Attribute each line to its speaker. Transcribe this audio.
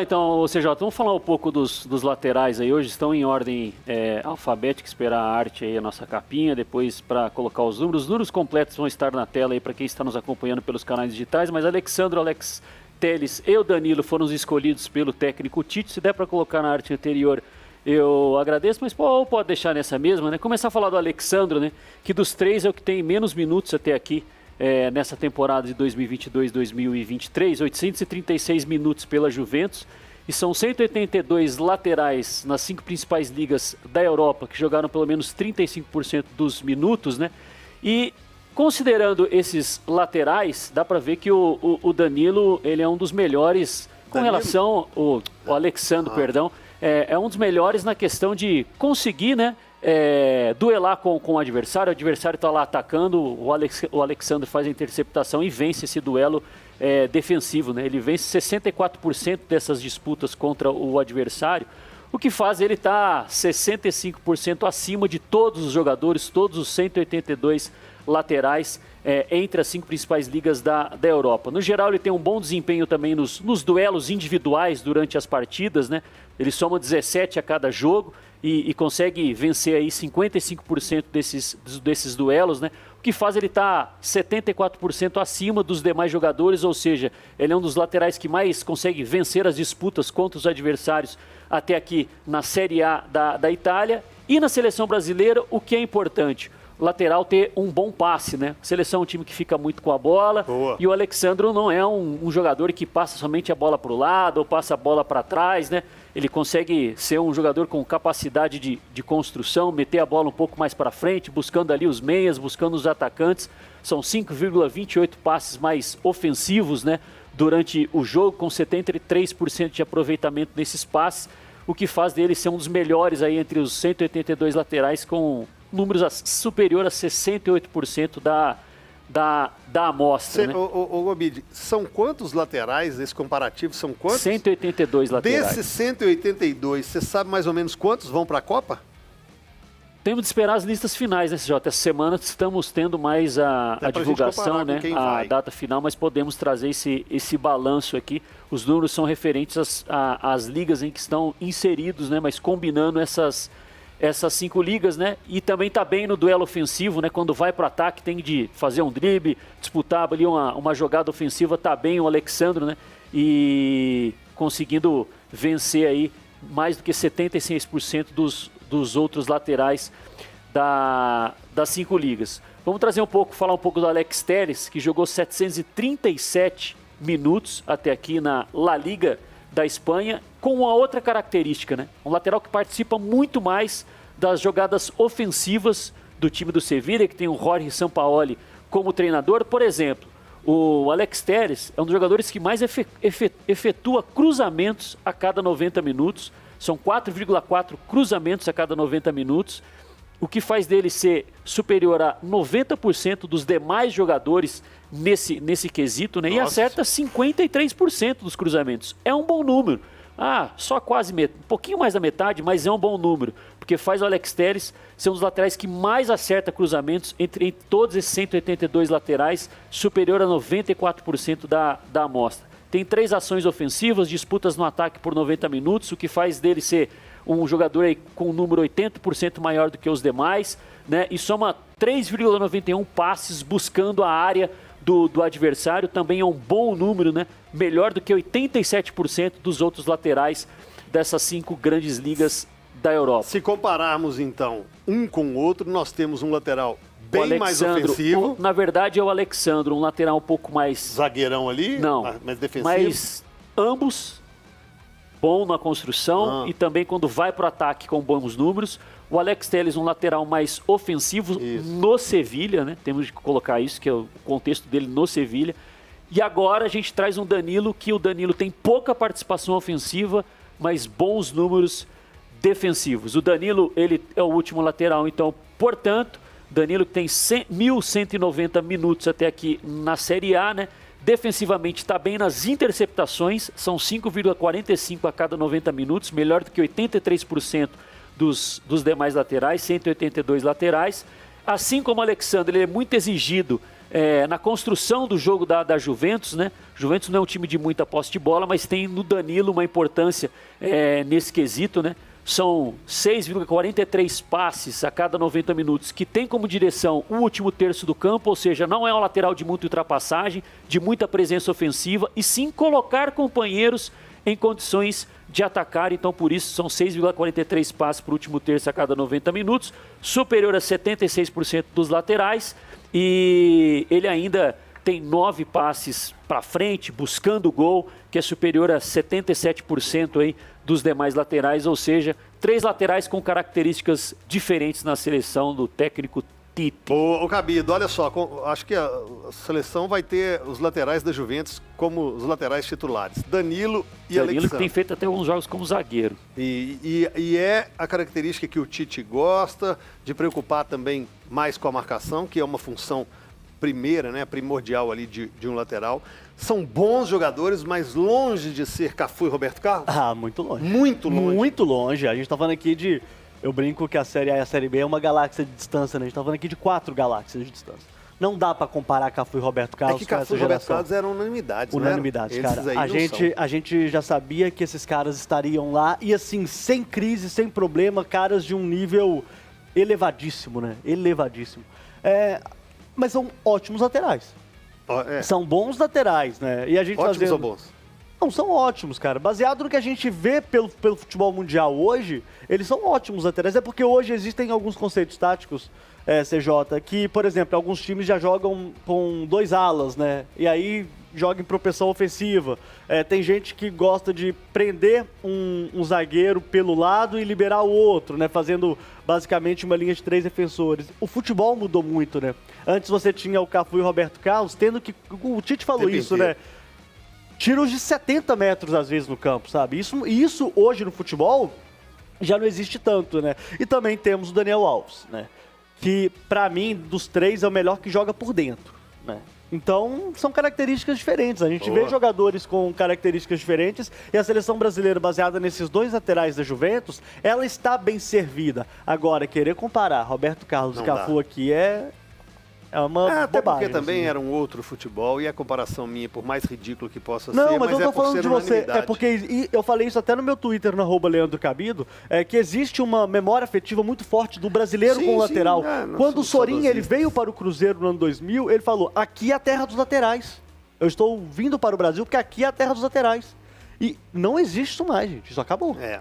Speaker 1: Então, CJ, vamos falar um pouco dos laterais aí. Hoje estão em ordem alfabética, esperar a arte aí, a nossa capinha, depois para colocar os números. Os números completos vão estar na tela aí para quem está nos acompanhando pelos canais digitais, mas Alexandro, Alex Telles e o Danilo foram os escolhidos pelo técnico Tite. Se der para colocar na arte anterior, eu agradeço, mas pode deixar nessa mesma, né? Começar a falar do Alexandro, né? Que dos três é o que tem menos minutos até aqui. Nessa temporada de 2022-2023, 836 minutos pela Juventus, e são 182 laterais nas 5 principais ligas da Europa, que jogaram pelo menos 35% dos minutos, né? E considerando esses laterais, dá para ver que o Danilo, ele é um dos melhores com relação... O Alexandro, perdão, é um dos melhores na questão de conseguir, né? Duelar com o adversário está lá atacando, o Alexandre faz a interceptação e vence esse duelo defensivo, né? Ele vence 64% dessas disputas contra o adversário, o que faz ele estar 65% acima de todos os jogadores, todos os 182 laterais entre as 5 principais ligas da Europa. No geral, ele tem um bom desempenho também nos duelos individuais durante as partidas, né? Ele soma 17 a cada jogo e consegue vencer aí 55% desses duelos, né? O que faz ele estar 74% acima dos demais jogadores, ou seja, ele é um dos laterais que mais consegue vencer as disputas contra os adversários até aqui na Série A da Itália. E na seleção brasileira, o que é importante? O lateral ter um bom passe, né? A seleção é um time que fica muito com a bola. Boa. E o Alexandro não é um jogador que passa somente a bola para o lado ou passa a bola para trás, né? Ele consegue ser um jogador com capacidade de construção, meter a bola um pouco mais para frente, buscando ali os meias, buscando os atacantes. São 5,28 passes mais ofensivos, né, durante o jogo, com 73% de aproveitamento nesses passes, o que faz dele ser um dos melhores aí entre os 182 laterais, com números superior a 68% da amostra. Né?
Speaker 2: Ô Gobide, são quantos laterais desse comparativo? São quantos?
Speaker 1: 182 laterais.
Speaker 2: Desses 182, você sabe mais ou menos quantos vão para a Copa?
Speaker 1: Temos de esperar as listas finais, né, CJ? Essa semana estamos tendo mais a divulgação, né, a data final, mas podemos trazer esse balanço aqui. Os números são referentes às ligas em que estão inseridos, né, mas combinando essas 5 ligas, né? E também está bem no duelo ofensivo, né? Quando vai para o ataque tem de fazer um drible, disputar ali uma jogada ofensiva, está bem o Alexandro, né? E conseguindo vencer aí mais do que 76% dos outros laterais das 5 ligas. Vamos falar um pouco do Alex Telles, que jogou 737 minutos até aqui na La Liga da Espanha, com uma outra característica, né? Um lateral que participa muito mais das jogadas ofensivas do time do Sevilla, que tem o Jorge Sampaoli como treinador. Por exemplo, o Alex Telles é um dos jogadores que mais efetua cruzamentos a cada 90 minutos. São 4,4 cruzamentos a cada 90 minutos, o que faz dele ser superior a 90% dos demais jogadores nesse quesito, né? Nossa. E acerta 53% dos cruzamentos. É um bom número. Só quase um pouquinho mais da metade, mas é um bom número, porque faz o Alex Telles ser um dos laterais que mais acerta cruzamentos entre todos esses 182 laterais, superior a 94% da amostra. Tem 3 ações ofensivas, disputas no ataque por 90 minutos, o que faz dele ser um jogador aí com um número 80% maior do que os demais, né? E soma 3,91 passes buscando a área do adversário, também é um bom número, né? Melhor do que 87% dos outros laterais dessas 5 grandes ligas da Europa.
Speaker 2: Se compararmos, então, um com o outro, nós temos um lateral bem mais ofensivo.
Speaker 1: Na verdade, é o Alexandro, um lateral um pouco mais...
Speaker 2: Zagueirão ali?
Speaker 1: Não,
Speaker 2: mais defensivo?
Speaker 1: Mas ambos bom na construção e também quando vai para o ataque com bons números. O Alex Telles, um lateral mais ofensivo no Sevilla, né? Temos que colocar isso, que é o contexto dele no Sevilla. E agora a gente traz um Danilo, que o Danilo tem pouca participação ofensiva, mas bons números defensivos. O Danilo, ele é o último lateral, então, portanto, Danilo que tem 1.190 minutos até aqui na Série A, né? Defensivamente está bem nas interceptações, são 5,45 a cada 90 minutos, melhor do que 83% dos demais laterais, 182 laterais. Assim como o Alexandre, ele é muito exigido na construção do jogo da Juventus, né? Juventus não é um time de muita posse de bola, mas tem no Danilo uma importância nesse quesito, né? São 6,43 passes a cada 90 minutos, que tem como direção o último terço do campo, ou seja, não é um lateral de muita ultrapassagem, de muita presença ofensiva, e sim colocar companheiros em condições de atacar. Então, por isso, são 6,43 passes para o último terço a cada 90 minutos, superior a 76% dos laterais, e ele ainda tem 9 passes para frente, buscando o gol, que é superior a 77% aí dos demais laterais, ou seja, 3 laterais com características diferentes na seleção do técnico Tite.
Speaker 2: Ô Cabido, olha só, acho que a seleção vai ter os laterais da Juventus como os laterais titulares, Danilo e Alexandre.
Speaker 1: Danilo que tem feito até alguns jogos como zagueiro.
Speaker 2: E é a característica que o Tite gosta, de preocupar também mais com a marcação, que é uma função primeira, né, primordial ali de um lateral. São bons jogadores, mas longe de ser Cafu e Roberto Carlos?
Speaker 3: Ah, muito longe.
Speaker 2: Muito longe.
Speaker 3: Muito longe. A gente tá falando aqui de... Eu brinco que a Série A e a Série B é uma galáxia de distância, né? A gente tá falando aqui de 4 galáxias de distância. Não dá pra comparar Cafu e Roberto Carlos com essa geração.
Speaker 2: Cafu e Roberto Carlos eram unanimidades, né?
Speaker 3: Unanimidades, cara. A gente já sabia que esses caras estariam lá e assim, sem crise, sem problema, caras de um nível elevadíssimo, né? Elevadíssimo. Mas são ótimos laterais. São bons laterais, né? E a gente
Speaker 2: ótimos ou bons?
Speaker 3: Não, são ótimos, cara. Baseado no que a gente vê pelo futebol mundial hoje, eles são ótimos laterais. É porque hoje existem alguns conceitos táticos, CJ, que, por exemplo, alguns times já jogam com 2 alas, né? E aí joga em propensão ofensiva. Tem gente que gosta de prender um zagueiro pelo lado e liberar o outro, né? Fazendo basicamente uma linha de 3 defensores. O futebol mudou muito, né? Antes você tinha o Cafu e o Roberto Carlos, tendo que... O Tite falou isso, né? Tiros de 70 metros, às vezes, no campo, sabe? Isso hoje no futebol já não existe tanto, né? E também temos o Daniel Alves, né? Que, pra mim, dos 3, é o melhor que joga por dentro, né? Então, são características diferentes. A gente vê jogadores com características diferentes e a seleção brasileira, baseada nesses 2 laterais da Juventus, ela está bem servida. Agora, querer comparar Roberto Carlos e Cafu aqui é uma
Speaker 2: até
Speaker 3: bobagem,
Speaker 2: porque também
Speaker 3: assim.
Speaker 2: era um outro futebol e a comparação minha, por mais ridículo que possa ser,
Speaker 3: não, mas eu tô
Speaker 2: por
Speaker 3: falando
Speaker 2: ser
Speaker 3: de você.
Speaker 2: unanimidade.
Speaker 3: Porque eu falei isso até no meu Twitter, no @Leandro Cabido, que existe uma memória afetiva muito forte do brasileiro com o lateral. Quando o Sorin ele veio para o Cruzeiro no ano 2000, ele falou, aqui é a terra dos laterais. Eu estou vindo para o Brasil porque aqui é a terra dos laterais. E não existe isso mais, gente. Isso acabou.